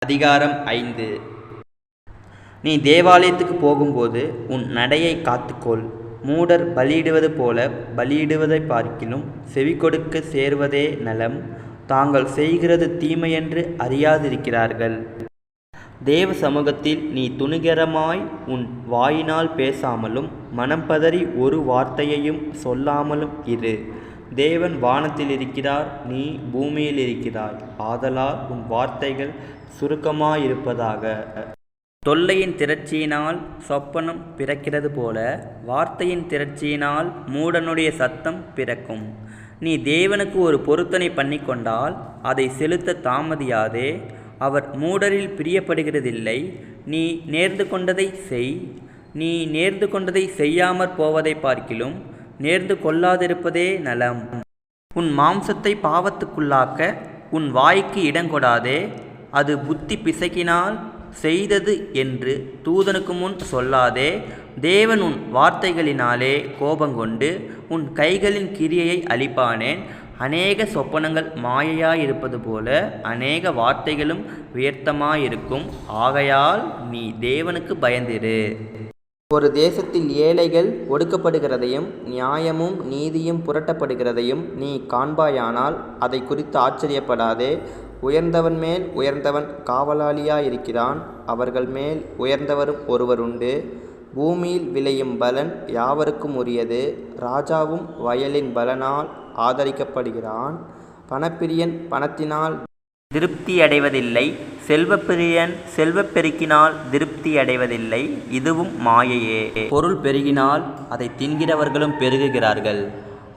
அதிகாரம் 5. நீ தேவாலயத்துக்கு போகும்போது உன் நடையை காத்துக்கொள். மூடர் பலியிடுவது போல பலியிடுவதை பார்க்கிலும் செவி கொடுக்க சேர்வதே நலம். தாங்கள் செய்கிறது தீமையென்று அறியாதிருக்கிறார்கள். தேவ சமூகத்தில் நீ துணிகரமாய் உன் வாயினால் பேசாமலும் மனம் பதறி ஒரு வார்த்தையையும் சொல்லாமலும் இரு. தேவன் வானத்தில் இருக்கிறார், நீ பூமியில் இருக்கிறாய். ஆதலால் உன் வார்த்தைகள் சுருக்கமாயிருப்பதாக. தொல்லையின் திரட்சியினால் சொப்பனம் பிறக்கிறது போல வார்த்தையின் திரட்சியினால் மூடனுடைய சத்தம் பிறக்கும். நீ தேவனுக்கு ஒரு பொருத்தனை பண்ணிக்கொண்டால் அதை செலுத்த தாமதியாதே. அவர் மூடரில் பிரியப்படுகிறதில்லை. நீ நேர்ந்து கொண்டதை செய். நீ நேர்ந்து கொண்டதை செய்யாமற் போவதை பார்க்கிலும் நேர்ந்து கொள்ளாதிருப்பதே நலம். உன் மாம்சத்தை பாவத்துக்குள்ளாக்க உன் வாய்க்கு இடங்கொடாதே. அது புத்தி பிசகினால் செய்தது என்று தூதனுக்கு முன் சொல்லாதே. தேவன் உன் வார்த்தைகளினாலே கோபங்கொண்டு உன் கைகளின் கிரியையை அழிப்பானேன். அநேக சொப்பனங்கள் மாயையாயிருப்பது போல அநேக வார்த்தைகளும் வியர்த்தமாயிருக்கும். ஆகையால் நீ தேவனுக்கு பயந்திரு. ஒரு தேசத்தில் ஏழைகள் ஒடுக்கப்படுகிறதையும் நியாயமும் நீதியும் புரட்டப்படுகிறதையும் நீ காண்பாயானால் அதை குறித்து ஆச்சரியப்படாதே. உயர்ந்தவன் மேல் உயர்ந்தவன் காவலாளியாயிருக்கிறான். அவர்கள் மேல் உயர்ந்தவரும் ஒருவருண்டு. பூமியில் விளையும் பலன் யாவருக்கும் உரியது. ராஜாவும் வயலின் பலனால் ஆதரிக்கப்படுகிறான். பணப்பிரியன் பணத்தினால் திருப்தி அடைவதில்லை. செல்வப்பிரியன் செல்வப்பெருக்கினால் திருப்தி அடைவதில்லை. இதுவும் மாயையே. பொருள் பெருகினால் அதை தின்கிறவர்களும் பெருகுகிறார்கள்.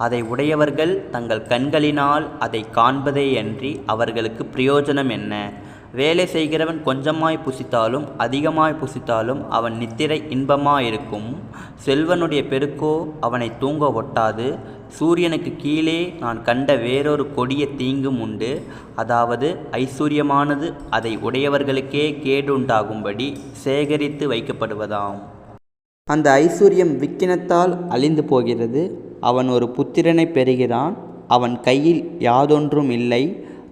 அதை உடையவர்கள் தங்கள் கண்களினால் அதை காண்பதேயன்றி அவர்களுக்கு பிரயோஜனம் என்ன? வேலை செய்கிறவன் கொஞ்சமாய் புசித்தாலும் அதிகமாய் புசித்தாலும் அவன் நித்திரை இன்பமாயிருக்கும். செல்வனுடைய பெருக்கோ அவனை தூங்க ஒட்டாது. சூரியனுக்கு கீழே நான் கண்ட வேறொரு கொடிய தீங்கும் உண்டு. அதாவது ஐஸ்வர்யமானது அதை உடையவர்களுக்கே கேடுண்டாகும்படி சேகரித்து வைக்கப்படுவதாம். அந்த ஐஸ்வர்யம் விக்கினத்தால் அழிந்து போகிறது. அவன் ஒரு புத்திரனை பெறுகிறான். அவன் கையில் யாதொன்றும் இல்லை.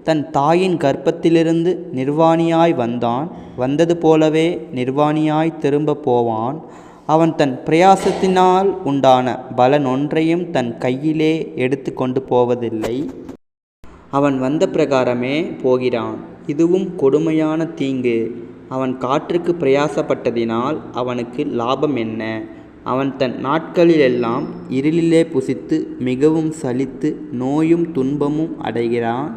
தன் தாயின் கர்ப்பத்திலிருந்து நிர்வாணியாய் வந்தான். வந்தது போலவே நிர்வாணியாய் திரும்ப போவான். அவன் தன் பிரயாசத்தினால் உண்டான பலன் ஒன்றையும் தன் கையிலே எடுத்து கொண்டு போவதில்லை. அவன் வந்த பிரகாரமே போகிறான். இதுவும் கொடுமையான தீங்கு. அவன் காற்றுக்கு பிரயாசப்பட்டதினால் அவனுக்கு லாபம் என்ன? அவன் தன் நாட்களிலெல்லாம் இருளிலே புசித்து மிகவும் சலித்து நோயும் துன்பமும் அடைகிறான்.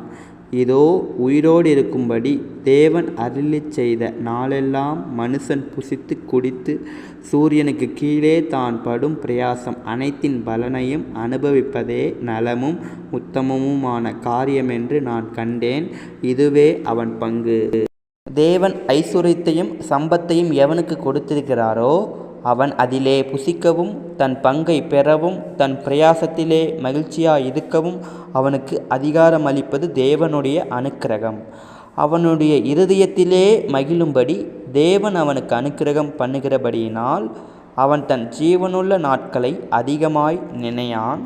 இதோ உயிரோடு இருக்கும்படி தேவன் அருளிச் செய்த நாளெல்லாம் மனுஷன் புசித்து குடித்து சூரியனுக்கு கீழே தான் படும் பிரயாசம் அனைத்தின் பலனையும் அனுபவிப்பதே நலமும் உத்தமமுமான காரியமென்று நான் கண்டேன். இதுவே அவன் பங்கு. தேவன் ஐஸ்வர்யத்தையும் சம்பத்தையும் எவனுக்கு கொடுத்திருக்கிறாரோ அவன் அதிலே புசிக்கவும் தன் பங்கை பெறவும் தன் பிரயாசத்திலே மகிழ்ச்சியாயிருக்கவும் அவனுக்கு அதிகாரம் அளிப்பது தேவனுடைய அனுக்கிரகம். அவனுடைய இருதயத்திலே மகிழும்படி தேவன் அவனுக்கு அனுக்கிரகம் பண்ணுகிறபடியினால் அவன் தன் ஜீவனுள்ள நாட்களை அதிகமாய் நினையான்.